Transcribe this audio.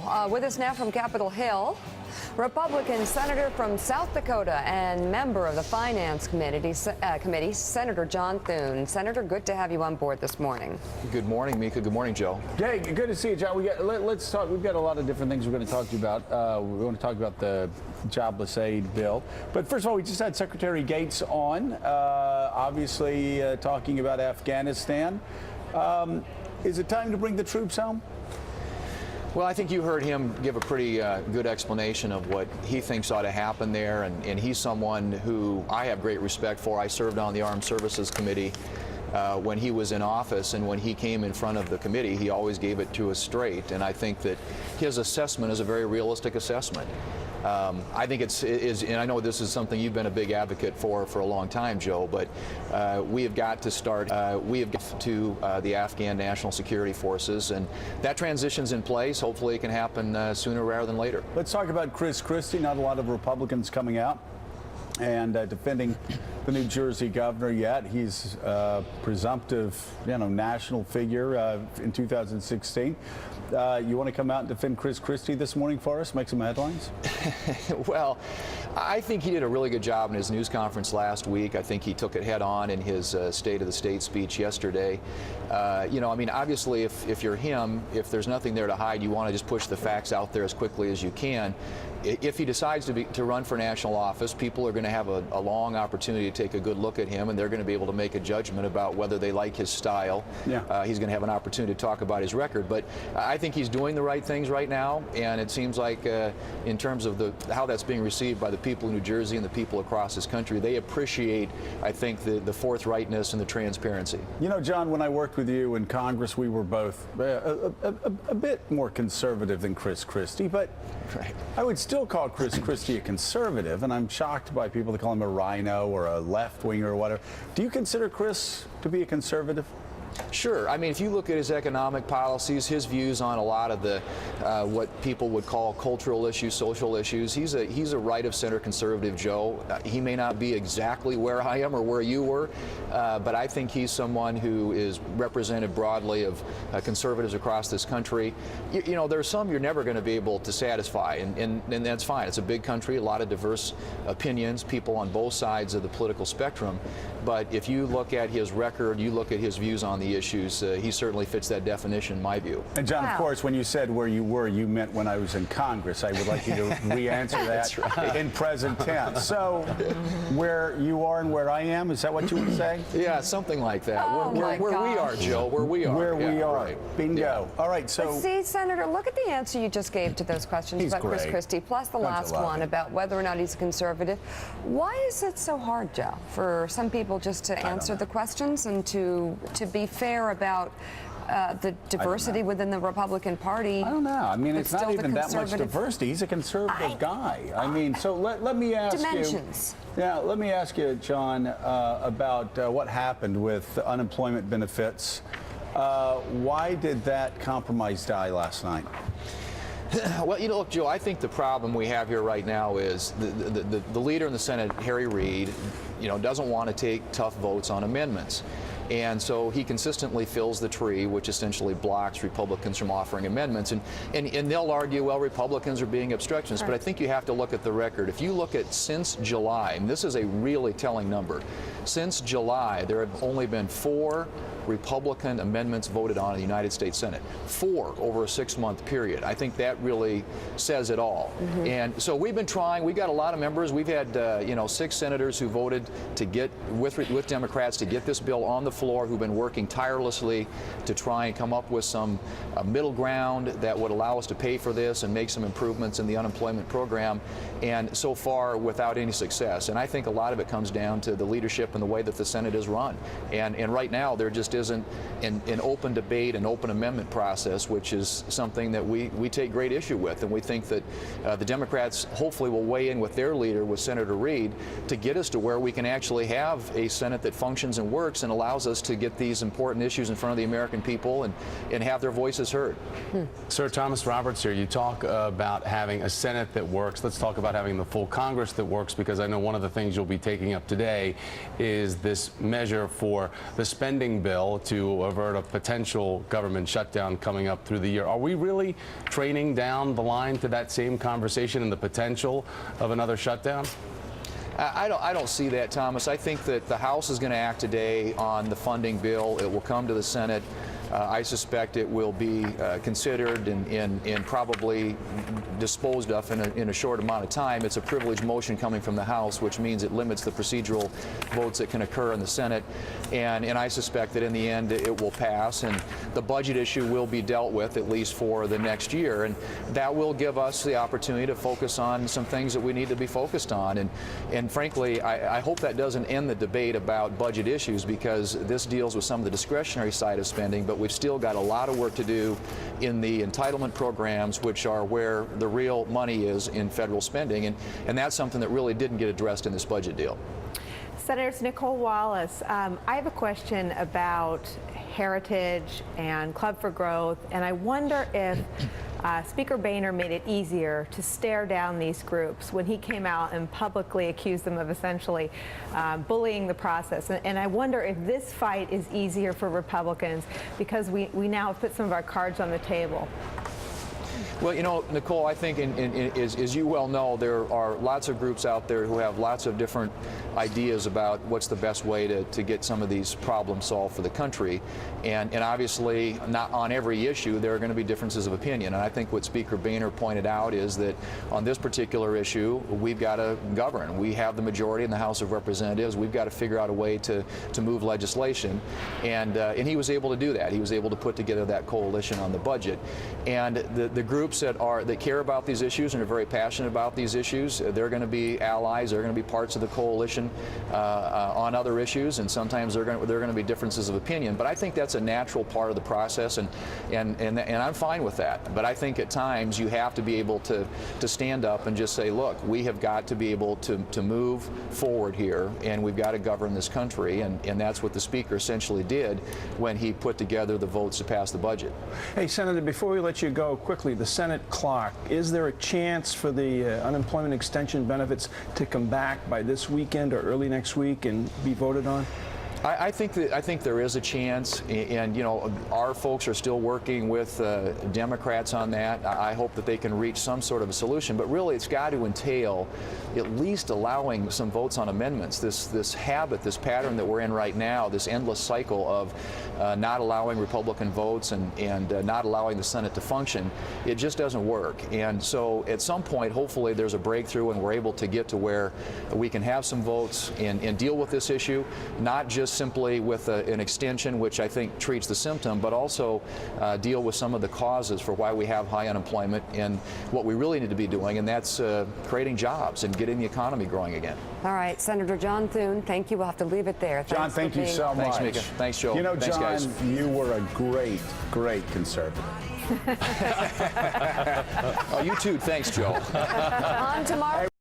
With us now from Capitol Hill, Republican Senator from South Dakota and member of the Finance Committee, Senator John Thune. Senator, good to have you on board this morning. Good morning, Mika. Good morning, Joe. Hey, good to see you, John. Let's talk. We've got a lot of different things we're going to talk to you about. We want to talk about the jobless aid bill. But first of all, we just had Secretary Gates on, obviously talking about Afghanistan. Is it time to bring the troops home? Well, I think you heard him give a pretty good explanation of what he thinks ought to happen there, and he's someone who I have great respect for. I served on the Armed Services Committee when he was in office, and when he came in front of the committee, he always gave it to us straight, and I think that his assessment is a very realistic assessment. I think it is, and I know this is something you've been a big advocate for a long time, Joe, but we have got to start, we have got to the Afghan National Security Forces, and that transition's in place. Hopefully it can happen sooner rather than later. Let's talk about Chris Christie. Not a lot of Republicans coming out and defending the New Jersey governor yet. He's a presumptive, national figure in 2016. You want to come out and defend Chris Christie this morning for us, make some headlines? Well, I think he did a really good job in his news conference last week. I think he took it head on in his State of the State speech yesterday. I mean, obviously, if you're him, if there's nothing there to hide, you want to just push the facts out there as quickly as you can. If he decides to run for national office, people are going to have a long opportunity to take a good look at him, and they're going to be able to make a judgment about whether they like his style. Yeah. He's going to have an opportunity to talk about his record. But I think he's doing the right things right now, and it seems like in terms of how that's being received by the people in New Jersey and the people across this country, they appreciate, I think, the forthrightness and the transparency. You know, John, when I worked with you in Congress, we were both a bit more conservative than Chris Christie, but right. I would still call Chris Christie a conservative, and I'm shocked by people that call him a rhino or a left-winger or whatever. Do you consider Chris to be a conservative? Sure. I mean, if you look at his economic policies, his views on a lot of the what people would call cultural issues, social issues, he's a right-of-center conservative, Joe. He may not be exactly where I am or where you were, but I think he's someone who is represented broadly of conservatives across this country. You know, there's some you're never going to be able to satisfy, and that's fine. It's a big country, a lot of diverse opinions, people on both sides of the political spectrum. But if you look at his record, you look at his views on the issues, he certainly fits that definition in my view. And John, wow. Of course, when you said where you were, you meant when I was in Congress. I would like you to re-answer that right. In present tense. So where you are and where I am, is that what you would say? Yeah, something like that. Oh where we are, Joe, where we are. Where we are. Right. Bingo. Yeah. All right, so... But see, Senator, look at the answer you just gave to those questions about Chris Christie, plus the last one about whether or not he's a conservative. Why is it so hard, Joe, for some people just to answer the questions and to be fair about the diversity within the Republican Party? I don't know. I mean, it's not even that much diversity. He's a conservative guy. I mean, so let me ask dimensions. you. Yeah, let me ask you, John, about what happened with unemployment benefits. Why did that compromise die last night? Well, look, Joe, I think the problem we have here right now is the leader in the Senate, Harry Reid, doesn't want to take tough votes on amendments. And so he consistently fills the tree, which essentially blocks Republicans from offering amendments. And they'll argue, well, Republicans are being obstructionists. But I think you have to look at the record. If you look at since July, and this is a really telling number, since July, there have only been 4 Republican amendments voted on in the United States Senate. 4 over a 6-month period. I think that really says it all. Mm-hmm. And so we've been trying. We've got a lot of members. We've had 6 senators who voted to get with Democrats to get this bill on the floor, who've been working tirelessly to try and come up with some middle ground that would allow us to pay for this and make some improvements in the unemployment program. And so far, without any success. And I think a lot of it comes down to the leadership and the way that the Senate is run. And right now, there just isn't an open debate, an open amendment process, which is something that we take great issue with. And we think that the Democrats hopefully will weigh in with their leader, with Senator Reid, to get us to where we can actually have a Senate that functions and works and allows us to get these important issues in front of the American people and have their voices heard. Sir Thomas Roberts here. You talk about having a Senate that works. Let's talk about having the full Congress that works, because I know one of the things you'll be taking up today is this measure for the spending bill bill to avert a potential government shutdown coming up through the year. Are we really training down the line to that same conversation and the potential of another shutdown? I don't see that, Thomas. I think that the House is going to act today on the funding bill. It will come to the Senate. I suspect it will be considered and probably disposed of in a short amount of time. It's a privileged motion coming from the House, which means it limits the procedural votes that can occur in the Senate. And I suspect that in the end it will pass, and the budget issue will be dealt with, at least for the next year. And that will give us the opportunity to focus on some things that we need to be focused on. And frankly, I hope that doesn't end the debate about budget issues, because this deals with some of the discretionary side of spending, but we've still got a lot of work to do in the entitlement programs, which are where the real money is in federal spending, and that's something that really didn't get addressed in this budget deal. Senators Nicole Wallace, I have a question about Heritage and Club for Growth, and I wonder if Speaker Boehner made it easier to stare down these groups when he came out and publicly accused them of essentially bullying the process. And I wonder if this fight is easier for Republicans because we now have put some of our cards on the table. Well, you know, Nicole, I think as you well know, there are lots of groups out there who have lots of different ideas about what's the best way to get some of these problems solved for the country. And obviously, not on every issue, there are going to be differences of opinion. And I think what Speaker Boehner pointed out is that on this particular issue, we've got to govern. We have the majority in the House of Representatives. We've got to figure out a way to move legislation. And he was able to do that. He was able to put together that coalition on the budget. And the groups that care about these issues and are very passionate about these issues, they're going to be allies. They're going to be parts of the coalition on other issues, and sometimes there are going to be differences of opinion. But I think that's a natural part of the process, and I'm fine with that. But I think at times you have to be able to stand up and just say, look, we have got to be able to move forward here, and we've got to govern this country, and that's what the Speaker essentially did when he put together the votes to pass the budget. Hey, Senator, before we let you go, quickly, the Senate clock, is there a chance for the unemployment extension benefits to come back by this weekend or early next week and be voted on? I think there is a chance, and you know, our folks are still working with Democrats on that. I hope that they can reach some sort of a solution, but really it's got to entail at least allowing some votes on amendments. This habit, this pattern that we're in right now, this endless cycle of not allowing Republican votes and not allowing the Senate to function, it just doesn't work. And so at some point, hopefully there's a breakthrough and we're able to get to where we can have some votes and deal with this issue, not just simply with an extension, which I think treats the symptom, but also deal with some of the causes for why we have high unemployment and what we really need to be doing, and that's creating jobs and getting the economy growing again. All right, Senator John Thune, thank you. We'll have to leave it there. John, thank you so much. Thanks, Mika. Thanks, Joe. You know, Thanks, John, guys. you were a great conservative. Oh, you too. Thanks, Joe. On tomorrow.